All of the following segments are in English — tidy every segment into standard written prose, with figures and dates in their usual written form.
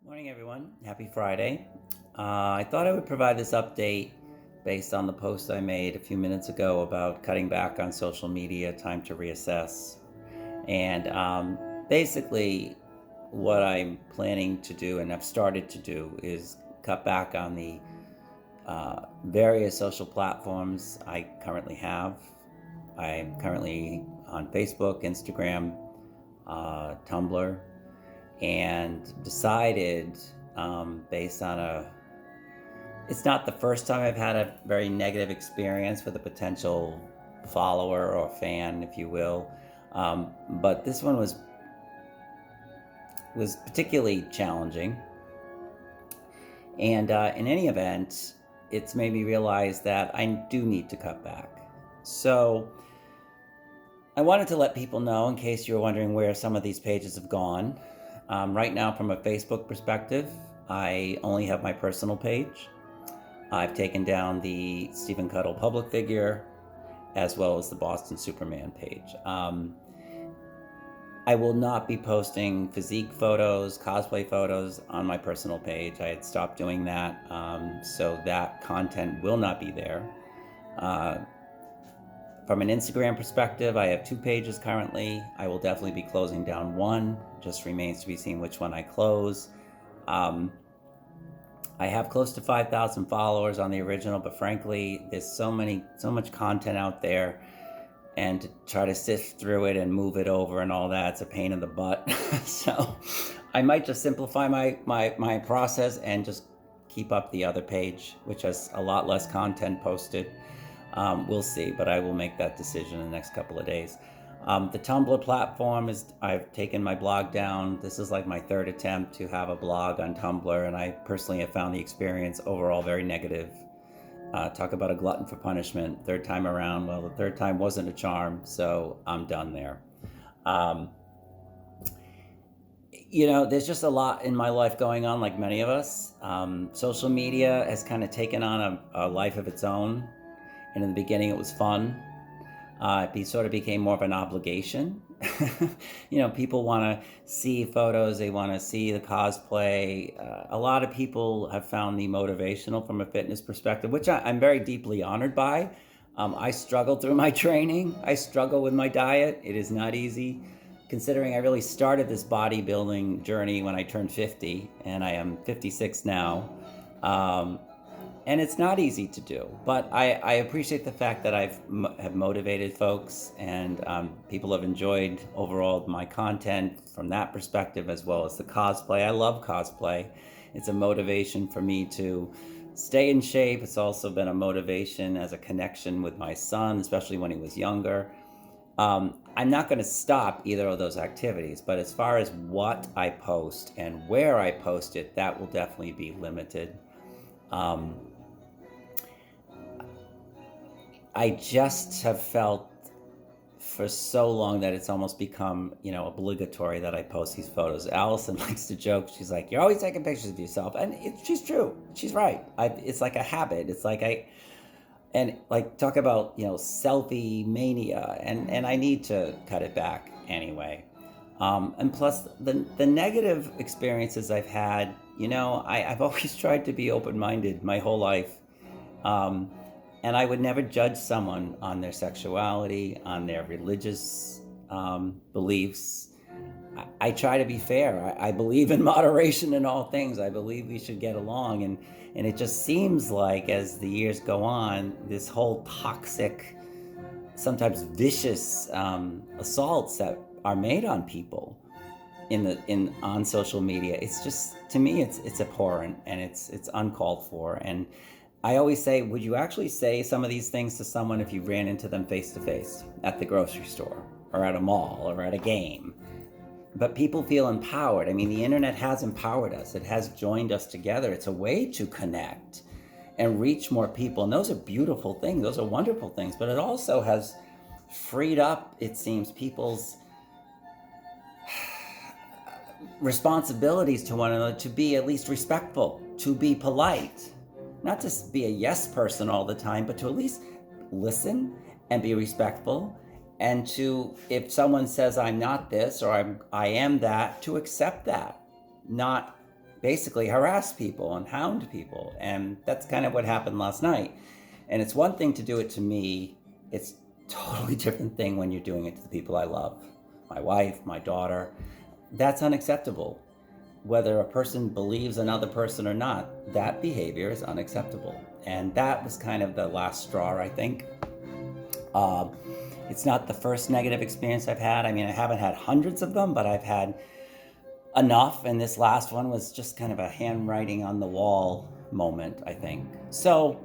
Morning, everyone. Happy Friday. I thought I would provide this update based on the post I made a few minutes ago about cutting back on social media, time to reassess. And basically, what I'm planning to do and have started to do is cut back on the various social platforms I currently have. I'm currently on Facebook, Instagram, Tumblr, and decided based on it's not the first time I've had a very negative experience with a potential follower or fan, if you will. But this one was particularly challenging. And in any event, it's made me realize that I do need to cut back. So I wanted to let people know, in case you're wondering where some of these pages have gone. Right now, from a Facebook perspective, I only have my personal page. I've taken down the Stephen Cuddle public figure, as well as the Boston Superman page. I will not be posting physique photos, cosplay photos on my personal page. I had stopped doing that, so that content will not be there. From an Instagram perspective, I have 2 pages currently. I will definitely be closing down one. Just remains to be seen which one I close. I have close to 5,000 followers on the original, but frankly, there's so much content out there, and to try to sift through it and move it over and all that, it's a pain in the butt. So I might just simplify my process and just keep up the other page, which has a lot less content posted. We'll see, but I will make that decision in the next couple of days. The Tumblr platform I've taken my blog down. This is like my 3rd attempt to have a blog on Tumblr, and I personally have found the experience overall very negative. Talk about a glutton for punishment. 3rd time around, well, the 3rd time wasn't a charm, so I'm done there. There's just a lot in my life going on, like many of us. Social media has kind of taken on a life of its own. And in the beginning, it was fun. It sort of became more of an obligation. People want to see photos. They want to see the cosplay. A lot of people have found me motivational from a fitness perspective, which I'm very deeply honored by. I struggle through my training. I struggle with my diet. It is not easy, considering I really started this bodybuilding journey when I turned 50, and I am 56 now. And it's not easy to do, but I appreciate the fact that have motivated folks, and people have enjoyed overall my content from that perspective, as well as the cosplay. I love cosplay. It's a motivation for me to stay in shape. It's also been a motivation as a connection with my son, especially when he was younger. I'm not going to stop either of those activities, but as far as what I post and where I post it, that will definitely be limited. I just have felt for so long that it's almost become, obligatory that I post these photos. Allison likes to joke. She's like, "You're always taking pictures of yourself," and she's true. She's right. It's like a habit. It's like talk about selfie mania, and I need to cut it back anyway. And plus the negative experiences I've had. I've always tried to be open-minded my whole life. And I would never judge someone on their sexuality, on their religious beliefs. I try to be fair. I believe in moderation in all things. I believe we should get along. And it just seems like as the years go on, this whole toxic, sometimes vicious assaults that are made on people on social media, it's just, to me, it's abhorrent, and it's uncalled for. And I always say, would you actually say some of these things to someone if you ran into them face to face at the grocery store or at a mall or at a game? But people feel empowered. I mean, the internet has empowered us. It has joined us together. It's a way to connect and reach more people. And those are beautiful things. Those are wonderful things. But it also has freed up, it seems, people's responsibilities to one another to be at least respectful, to be polite. Not to be a yes person all the time, but to at least listen and be respectful, and to, if someone says I'm not this or I am that, to accept that, not basically harass people and hound people. And that's kind of what happened last night. And it's one thing to do it to me. It's a totally different thing when you're doing it to the people I love. My wife, my daughter. That's unacceptable. Whether a person believes another person or not, that behavior is unacceptable. And that was kind of the last straw, I think. It's not the first negative experience I've had. I mean, I haven't had hundreds of them, but I've had enough. And this last one was just kind of a handwriting on the wall moment, I think. So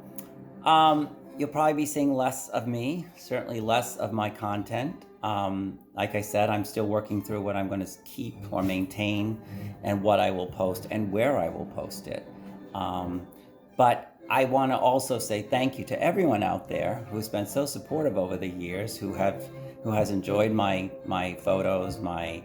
you'll probably be seeing less of me, certainly less of my content. Like I said, I'm still working through what I'm going to keep or maintain and what I will post and where I will post it. But I want to also say thank you to everyone out there who's been so supportive over the years, who has enjoyed my photos, my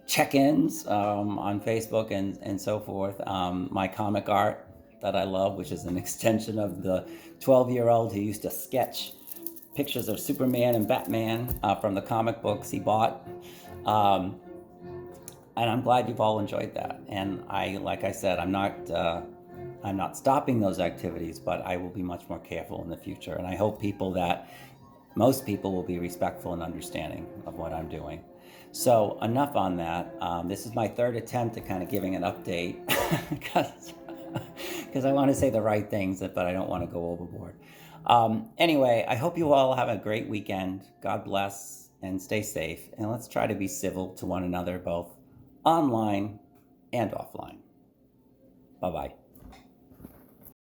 check-ins on Facebook and so forth, my comic art that I love, which is an extension of the 12-year-old who used to sketch pictures of Superman and Batman from the comic books he bought. And I'm glad you've all enjoyed that. And like I said, I'm not stopping those activities, but I will be much more careful in the future. And I hope most people will be respectful and understanding of what I'm doing. So enough on that. This is my third attempt at kind of giving an update because I want to say the right things, but I don't want to go overboard. Anyway, I hope you all have a great weekend. God bless and stay safe. And let's try to be civil to one another, both online and offline. Bye-bye.